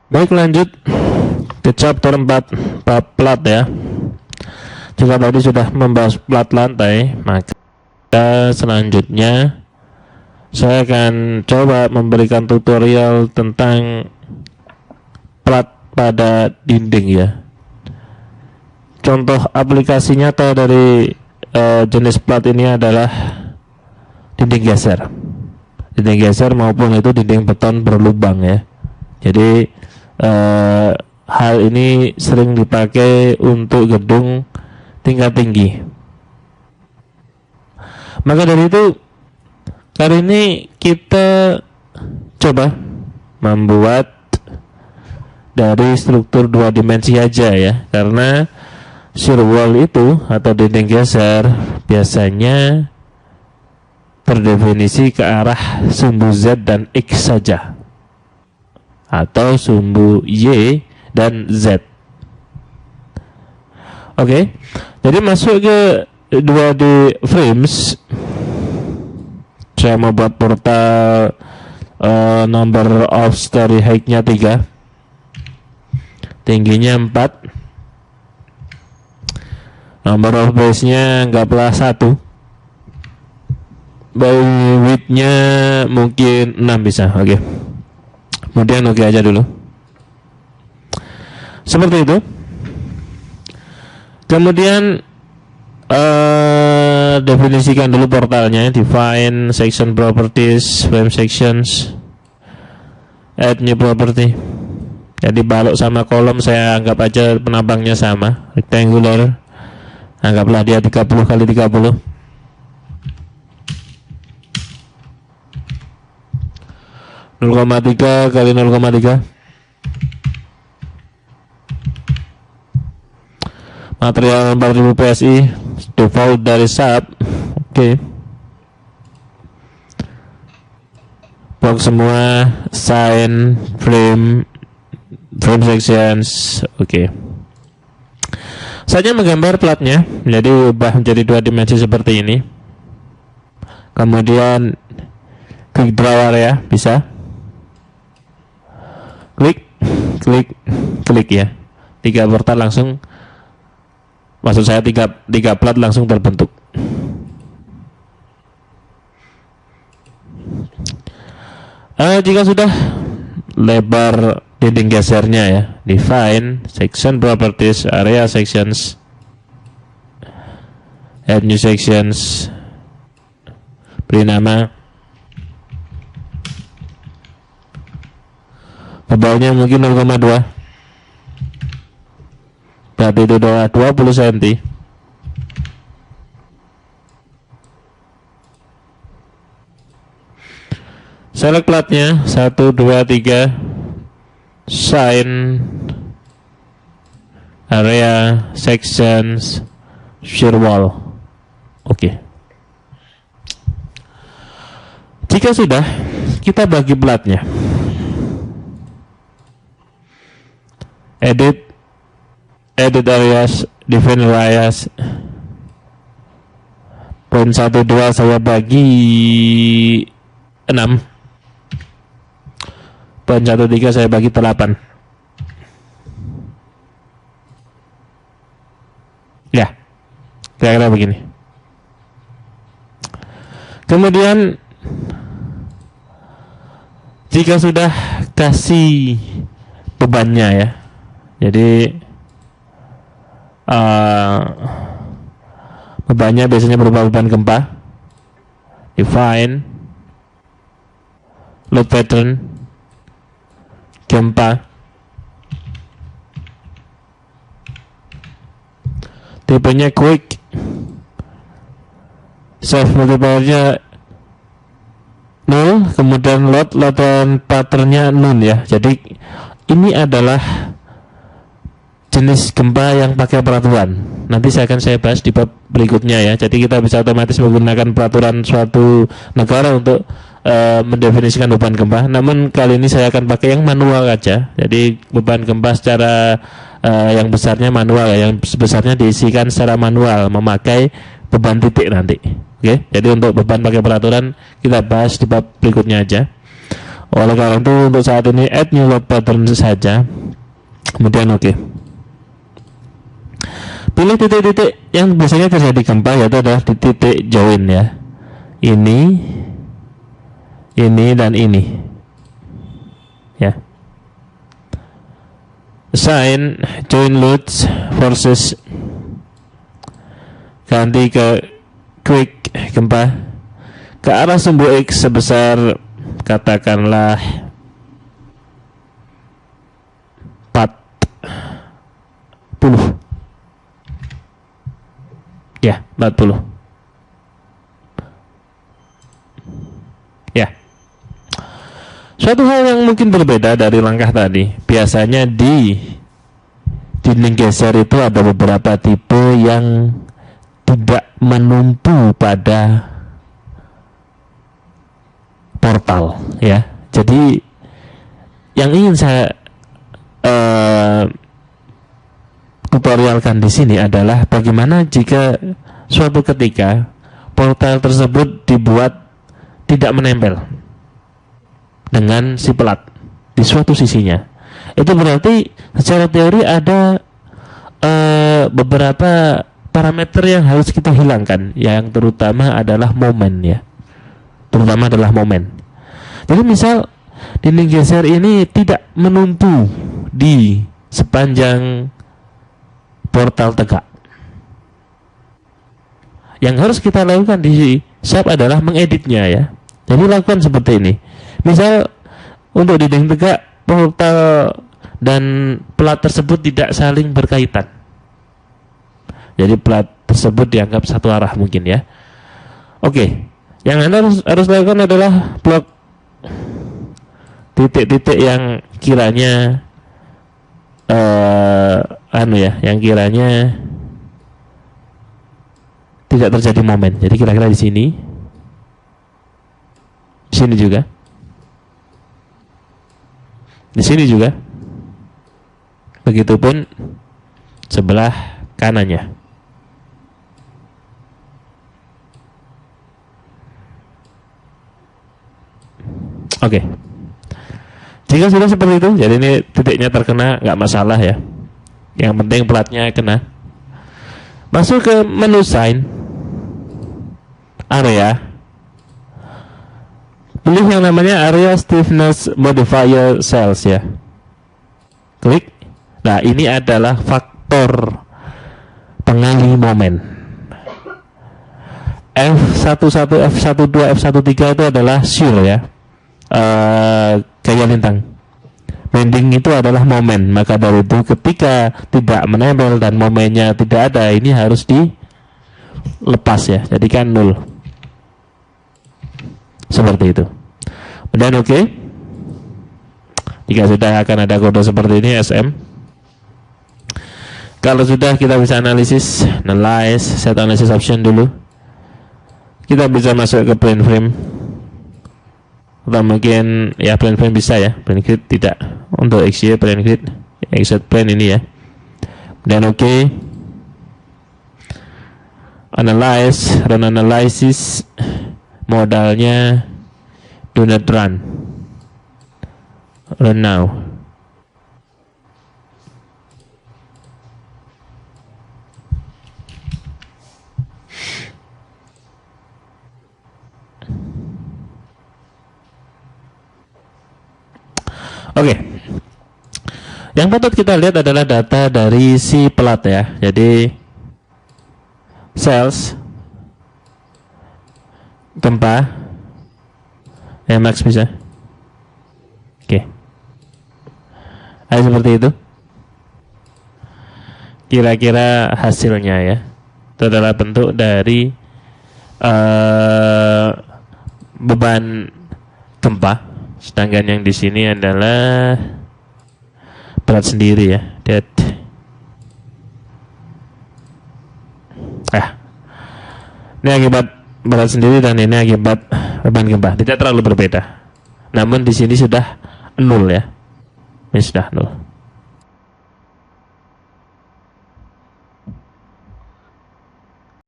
Baik, lanjut ke chapter 4 bab plat ya. Jika tadi sudah membahas plat lantai, maka selanjutnya saya akan coba memberikan tutorial tentang plat pada dinding ya. Contoh aplikasi nyata dari jenis plat ini adalah dinding geser. Dinding geser maupun itu dinding beton berlubang ya. Jadi hal ini sering dipakai untuk gedung tingkat tinggi. Maka dari itu kali ini kita coba membuat dari struktur dua dimensi aja ya, karena shear wall itu atau dinding geser biasanya terdefinisi ke arah sumbu Z dan X saja, atau sumbu Y dan Z. Oke, jadi masuk ke 2D frames. Saya mau buat portal number of story height-nya 3, tingginya 4, number of base-nya anggaplah 1, width-nya mungkin 6 bisa. Oke. Kemudian oke aja dulu. Seperti itu. Kemudian definisikan dulu portalnya. Define section properties, frame sections, add new property. Jadi balok sama kolom saya anggap aja penambangnya sama, rectangular. Anggaplah dia 30 kali 30. (0,3 kali 0,3). Material 4000 PSI, default dari sub. Oke. Box semua, sign, frame sections. Oke. Saja menggambar platnya, jadi ubah menjadi dua dimensi seperti ini. Kemudian klik draw area, bisa. Klik ya. 3 portal langsung, maksud saya tiga plat langsung terbentuk. Jika sudah, lebar dinding gesernya ya. Define section properties, area sections, add new sections, beri nama. Tebalnya mungkin 0,2, berarti itu 20 cm. Select platnya 1, 2, 3, sign, area, sections, shear wall. Oke. Jika sudah, kita bagi platnya. Edit areas, define areas. Point 1, 2 saya bagi 6. Point 1, 3 saya bagi 8. Ya, kira-kira begini. Kemudian jika sudah kasih bebannya ya, jadi bebannya biasanya berupa beban gempa. Define load pattern gempa. Tipenya quick. Self multiplier-nya 0, kemudian load dan patternnya nun ya. Jadi ini adalah jenis gempa yang pakai peraturan. Nanti saya bahas di bab berikutnya ya. Jadi kita bisa otomatis menggunakan peraturan suatu negara untuk mendefinisikan beban gempa. Namun kali ini saya akan pakai yang manual aja. Jadi beban gempa secara yang besarnya manual ya. Yang besarnya diisikan secara manual memakai beban titik nanti. Oke. Jadi untuk beban pakai peraturan kita bahas di bab berikutnya aja. Oleh karena itu untuk saat ini add new load pattern saja. Kemudian oke. Pilih titik-titik yang biasanya terjadi gempa, yaitu adalah di titik join ya. Ini dan ini. Ya. Assign join loads forces, ganti ke quick gempa ke arah sumbu X sebesar katakanlah 40. Ya, 40. Ya. Suatu hal yang mungkin berbeda dari langkah tadi. Biasanya di dinding geser itu ada beberapa tipe yang tidak menumpu pada portal ya. Jadi yang ingin saya tutorialkan di sini adalah bagaimana jika suatu ketika portal tersebut dibuat tidak menempel dengan si pelat di suatu sisinya. Itu berarti secara teori ada beberapa parameter yang harus kita hilangkan, yang terutama adalah momen ya. Terutama adalah momen. Jadi misal dinding geser ini tidak menumpu di sepanjang portal tegak. Yang harus kita lakukan di SAP adalah mengeditnya ya. Jadi lakukan seperti ini. Misal untuk dinding tegak, portal dan pelat tersebut tidak saling berkaitan. Jadi pelat tersebut dianggap satu arah mungkin ya. Oke. Yang Anda harus lakukan adalah blok titik-titik yang kiranya yang kiranya tidak terjadi momen. Jadi kira-kira di sini juga, di sini juga, begitupun sebelah kanannya. Oke. Jika sudah seperti itu, jadi ini titiknya terkena, nggak masalah ya. Yang penting pelatnya kena. Masuk ke menu sign, area. Pilih yang namanya area stiffness modifier cells ya. Klik. Nah, ini adalah faktor pengalih momen. F11, F12, F13 itu adalah shear ya. Gaya lintang. Bending itu adalah momen. Maka dari itu ketika tidak menempel dan momennya tidak ada, ini harus dilepas ya. Jadikan 0. Seperti itu. Dan oke. Jika sudah akan ada kode seperti ini SM. Kalau sudah, kita bisa analisis, analyze, set analysis option dulu. Kita bisa masuk ke plane frame. Atau mungkin ya plane frame bisa ya, plane grid tidak. Untuk XY plane grid, XZ plane ini ya. Dan oke. Analyze, run analysis. Modalnya do not run. Run now. Oke. Yang patut kita lihat adalah data dari si pelat ya. Jadi cells gempa Max bisa. Oke. Seperti itu. Kira-kira hasilnya ya. Itu adalah bentuk dari beban gempa. Sedangkan yang di sini adalah berat sendiri ya, dead. Ini akibat berat sendiri dan ini akibat beban gempa. Tidak terlalu berbeda. Namun di sini sudah 0 ya. Ini sudah 0.